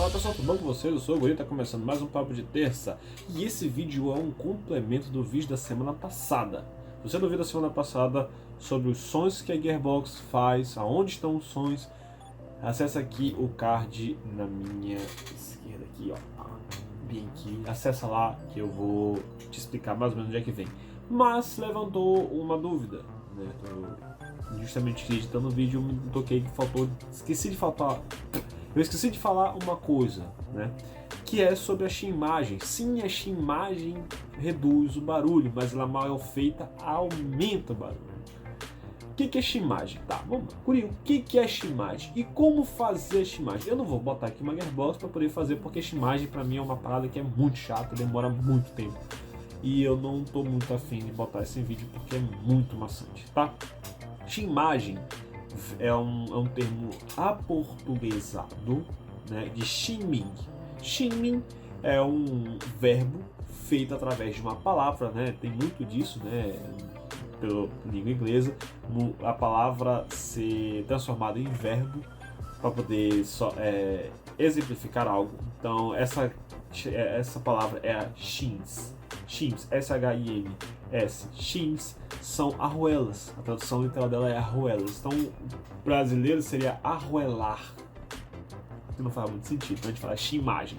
Fala pessoal, tudo bom com vocês? Eu sou o Guri, tá começando mais um Papo de Terça. E esse vídeo é um complemento do vídeo da semana passada. Se você não viu da semana passada sobre os sons que a Gearbox faz, aonde estão os sons, acessa aqui o card na minha esquerda aqui, ó. Bem aqui, acessa lá que eu vou te explicar mais ou menos onde é que vem. Mas levantou uma dúvida, né? Justamente editando o vídeo, eu me toquei que faltou, eu esqueci de falar uma coisa, né? Que é sobre a Shinimagem. Sim, a Shinimagem reduz o barulho, mas ela mal feita aumenta o barulho. O que é Shinimagem? Tá, vamos lá. Curi, o que é Shinimagem? E como fazer a Shinimagem? Eu não vou botar aqui uma Gearbox para poder fazer, porque Shinimagem pra mim é uma parada que é muito chata, demora muito tempo. E eu não tô muito afim de botar esse vídeo porque é muito maçante, tá? Shinimagem é um termo aportuguesado, né, de Shinmin. Shinmin é um verbo feito através de uma palavra, né, tem muito disso, né, pela língua inglesa, a palavra ser transformada em verbo para poder exemplificar algo. Então essa palavra é a shins. Shins, S-H-I-M-S. Shins são arruelas. A tradução literal dela é arruelas. Então, brasileiro seria arruelar. Que não faz muito sentido, então a gente fala Shinimagem.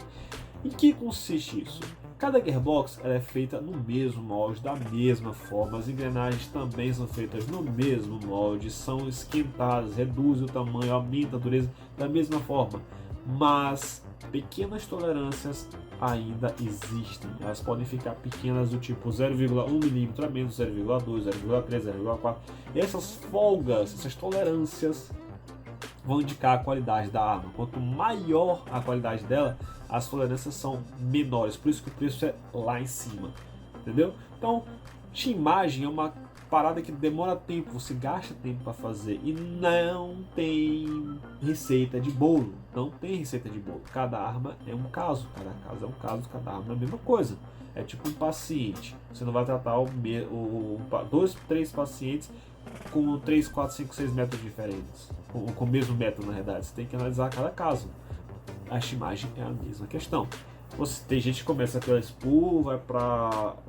Em que consiste isso? Cada Gearbox ela é feita no mesmo molde, da mesma forma. As engrenagens também são feitas no mesmo molde, são esquentadas, reduzem o tamanho, aumentam a dureza da mesma forma. Mas pequenas tolerâncias ainda existem. Elas podem ficar pequenas do tipo 0,1 milímetro a menos, 0,2, 0,3, 0,4. Essas folgas, essas tolerâncias vão indicar a qualidade da arma. Quanto maior a qualidade dela, as tolerâncias são menores. Por isso que o preço é lá em cima. Entendeu? Então, Shinimagem é uma parada que demora tempo, você gasta tempo para fazer e não tem receita de bolo. Não tem receita de bolo. Cada arma é um caso, cada caso é um caso, cada arma é a mesma coisa. É tipo um paciente. Você não vai tratar dois, três pacientes com 3, 4, 5, 6 métodos diferentes. Com o mesmo método, na verdade. Você tem que analisar cada caso. A Shinimagem é a mesma questão. Tem gente que começa pela spool,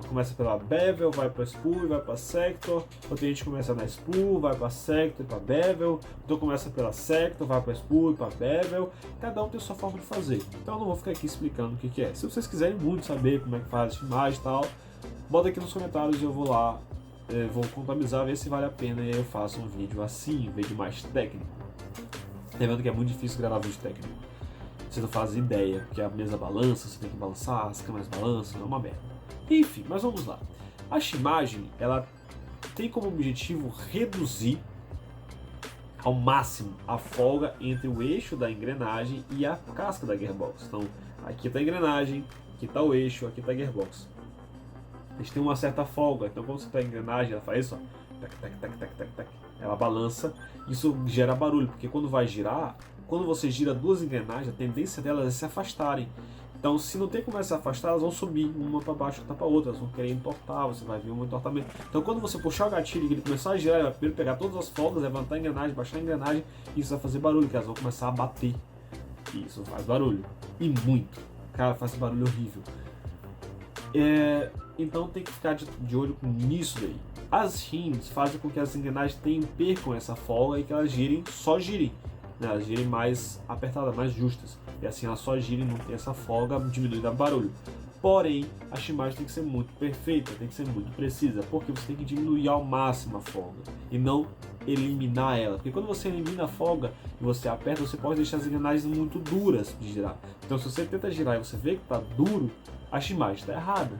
começa pela bevel, vai para spool e vai para sector. Ou tem gente que começa na spool, vai para sector e para bevel. Então começa pela sector, vai para spool e para bevel. Cada um tem a sua forma de fazer. Então eu não vou ficar aqui explicando o que é. Se vocês quiserem muito saber como é que faz a Shinimagem e tal, bota aqui nos comentários e eu vou lá, vou contabilizar, ver se vale a pena e aí eu faço um vídeo assim, um vídeo mais técnico. Tá vendo que é muito difícil gravar vídeo técnico. Você não faz ideia, porque a mesa balança, você tem que balançar, as câmeras balançam, é uma merda. Enfim, mas vamos lá. A Shinimagem, ela tem como objetivo reduzir ao máximo a folga entre o eixo da engrenagem e a casca da Gearbox. Então, aqui está a engrenagem, aqui está o eixo, aqui está a Gearbox. Eles têm uma certa folga, então quando você está a engrenagem, ela faz isso, ó, tac, tac, tac, tac, tac, tac. Ela balança, isso gera barulho, porque quando vai girar, quando você gira duas engrenagens, a tendência delas é se afastarem. Então, se não tem como elas se afastar, elas vão subir uma para baixo, outra para outra, elas vão querer entortar, você vai ver um entortamento. Então, quando você puxar o gatilho e ele começar a girar, ele vai primeiro pegar todas as folgas, levantar a engrenagem, baixar a engrenagem, e isso vai fazer barulho, que elas vão começar a bater. E isso faz barulho. E muito. Cara, faz barulho horrível. Então tem que ficar de olho nisso daí. As rins fazem com que as engrenagens percam essa folga e que elas só girem. Elas girem mais apertadas, mais justas. E assim elas só girem, não tem essa folga, diminuindo o barulho. Porém, a Shinimagem tem que ser muito perfeita, tem que ser muito precisa, porque você tem que diminuir ao máximo a folga e não eliminar ela. Porque quando você elimina a folga e você aperta, você pode deixar as engrenagens muito duras de girar. Então se você tenta girar e você vê que está duro, a Shinimagem está errada.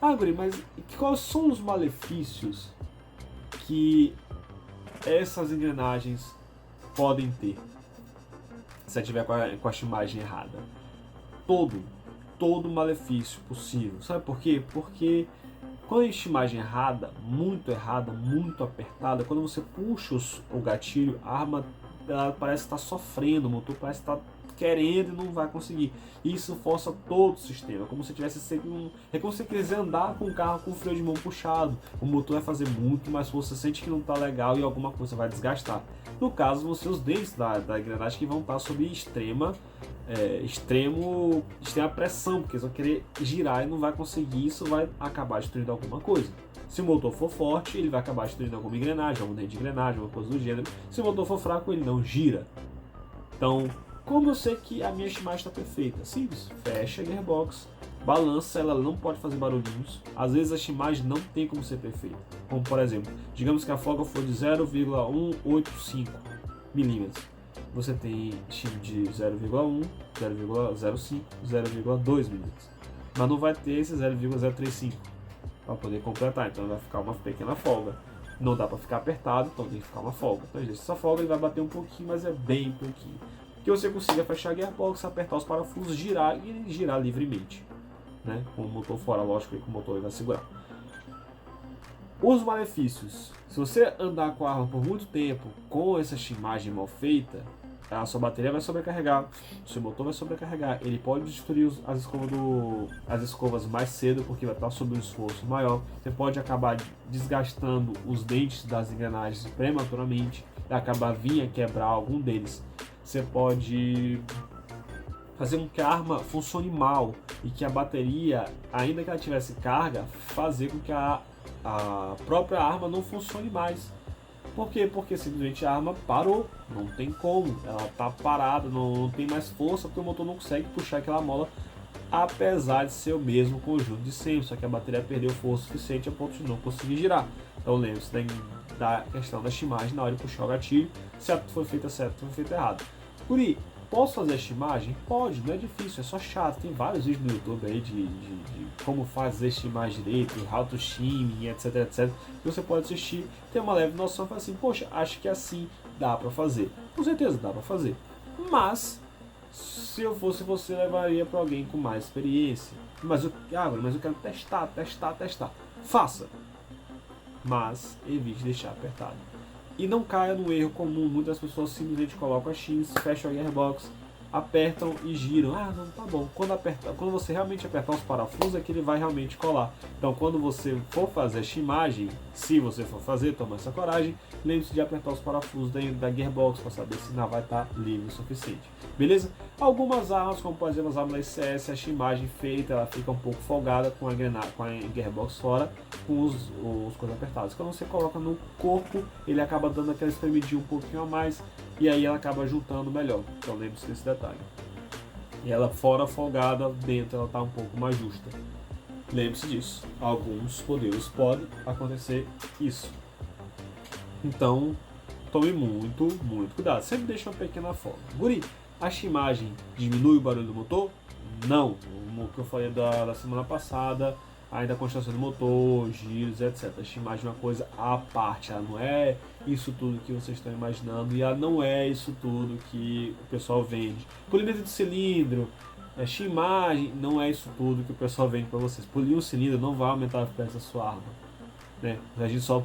Ah, Guri, mas quais são os malefícios que essas engrenagens podem ter se você tiver com a Shinimagem errada? Todo malefício possível. Sabe por quê? Porque quando a Shinimagem errada, muito apertada, quando você puxa o gatilho, a arma parece estar sofrendo, o motor parece estar querendo e não vai conseguir. Isso força todo o sistema, como se tivesse sempre é como se você quiser andar com o carro com o freio de mão puxado. O motor vai fazer muito mais força, você sente que não está legal e alguma coisa vai desgastar. No caso, vão ser os dentes da engrenagem que vão estar sob extrema extrema pressão, porque eles vão querer girar e não vai conseguir, isso vai acabar destruindo alguma coisa. Se o motor for forte, ele vai acabar destruindo alguma engrenagem, algum dente de engrenagem, alguma coisa do gênero. Se o motor for fraco, ele não gira. Então, como eu sei que a minha estimagem está perfeita? Simples, fecha a gearbox, balança, ela não pode fazer barulhinhos. Às vezes a estimagem não tem como ser perfeita. Como por exemplo, digamos que a folga for de 0,185 milímetros. Você tem estima de 0,1, 0,05, 0,2 milímetros. Mas não vai ter esse 0,035 para poder completar, então vai ficar uma pequena folga. Não dá para ficar apertado, então tem que ficar uma folga. Então, essa folga ele vai bater um pouquinho, mas é bem pouquinho. Que você consiga fechar a gearbox, apertar os parafusos, girar e ele girar livremente, né? Com o motor fora, lógico que o motor ele vai segurar. Os malefícios: se você andar com a arma por muito tempo com essa estimagem mal feita, a sua bateria vai sobrecarregar, o seu motor vai sobrecarregar, ele pode destruir as escovas mais cedo porque vai estar sob um esforço maior, você pode acabar desgastando os dentes das engrenagens prematuramente, acabar vir a quebrar algum deles, você pode fazer com que a arma funcione mal e que a bateria, ainda que ela tivesse carga, fazer com que a própria arma não funcione mais. Por quê? Porque simplesmente a arma parou, não tem como, ela está parada, não tem mais força porque o motor não consegue puxar aquela mola, apesar de ser o mesmo conjunto de sempre, só que a bateria perdeu força suficiente a ponto de não conseguir girar. Então lembre-se da questão da estimagem na hora de puxar o gatilho, se foi feita certo, se foi feita errado. Guri, posso fazer a estimagem? Pode, não é difícil, é só chato. Tem vários vídeos no YouTube aí de como fazer estimagem direito, how to shim, etc, etc. Que você pode assistir, ter uma leve noção e falar assim, poxa, acho que assim dá pra fazer. Com certeza dá pra fazer. Mas, se eu fosse você, levaria pra alguém com mais experiência. Mas eu quero testar. Faça. Mas, evite deixar apertado. E não caia no erro comum, muitas pessoas simplesmente colocam a X, fecham a gearbox, apertam e giram. Ah, não, tá bom. Quando você realmente apertar os parafusos é que ele vai realmente colar. Então, quando você for fazer a estimagem, se você for fazer, toma essa coragem, lembre-se de apertar os parafusos da gearbox para saber se não vai estar livre o suficiente. Beleza? Algumas armas, como por exemplo as armas da ICS, a estimagem feita, ela fica um pouco folgada com a gearbox fora, com os coisas apertadas. Quando você coloca no corpo, ele acaba dando aquela espremidinha um pouquinho a mais, e aí ela acaba juntando melhor. Então lembre-se desse detalhe. E ela fora folgada, dentro ela está um pouco mais justa. Lembre-se disso. Alguns modelos pode acontecer isso. Então tome muito cuidado. Sempre deixe uma pequena folga. Guri, a estimagem diminui o barulho do motor? Não. O que eu falei da semana passada, ainda a constância do motor, giros, etc. A estimagem é uma coisa à parte, ela não é isso tudo que vocês estão imaginando e ela não é isso tudo que o pessoal vende. Polimento de cilindro, estimagem, não é isso tudo que o pessoal vende para vocês. Polir um cilindro não vai aumentar a FPS da sua arma. Né? A gente só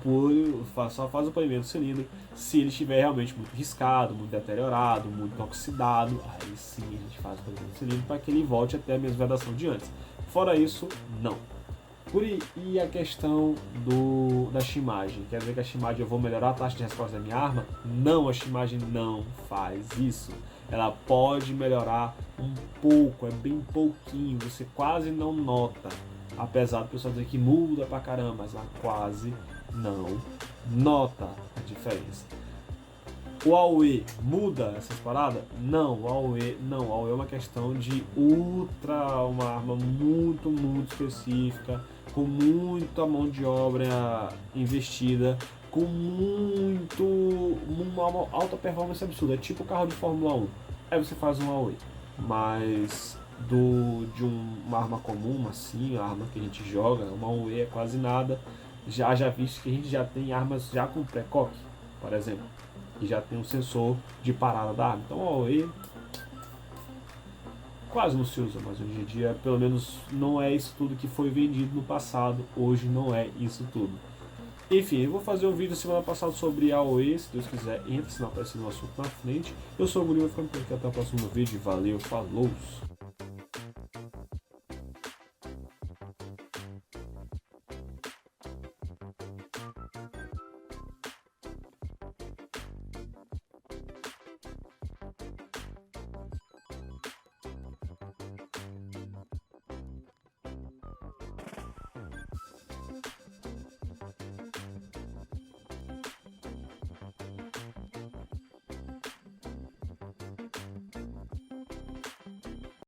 faz o polimento do cilindro se ele estiver realmente muito riscado, muito deteriorado, muito oxidado. Aí sim a gente faz o polimento do cilindro para que ele volte até a mesma vedação de antes. Fora isso, não. E a questão da estimagem? Quer dizer que a estimagem eu vou melhorar a taxa de resposta da minha arma? Não, a estimagem não faz isso. Ela pode melhorar um pouco, é bem pouquinho, você quase não nota. Apesar do pessoal dizer que muda pra caramba, mas ela quase não nota a diferença. O AOE muda essas paradas? Não, o AOE não. O AOE é uma questão de uma arma muito específica, com muita mão de obra investida, com uma alta performance absurda. É tipo o carro de Fórmula 1. Aí você faz um AOE. Mas uma arma comum, assim, a arma que a gente joga, uma AOE é quase nada. Já visto que a gente já tem armas já com pré-coque, por exemplo, que já tem um sensor de parada da arma. Então a AOE quase não se usa, mas hoje em dia, pelo menos, não é isso tudo que foi vendido no passado. Hoje não é isso tudo. Enfim, eu vou fazer um vídeo semana passada sobre AOE, se Deus quiser, entra, se não aparecer no assunto na frente. Eu sou o Guri, vou ficando por aqui, até o próximo vídeo. Valeu, falou!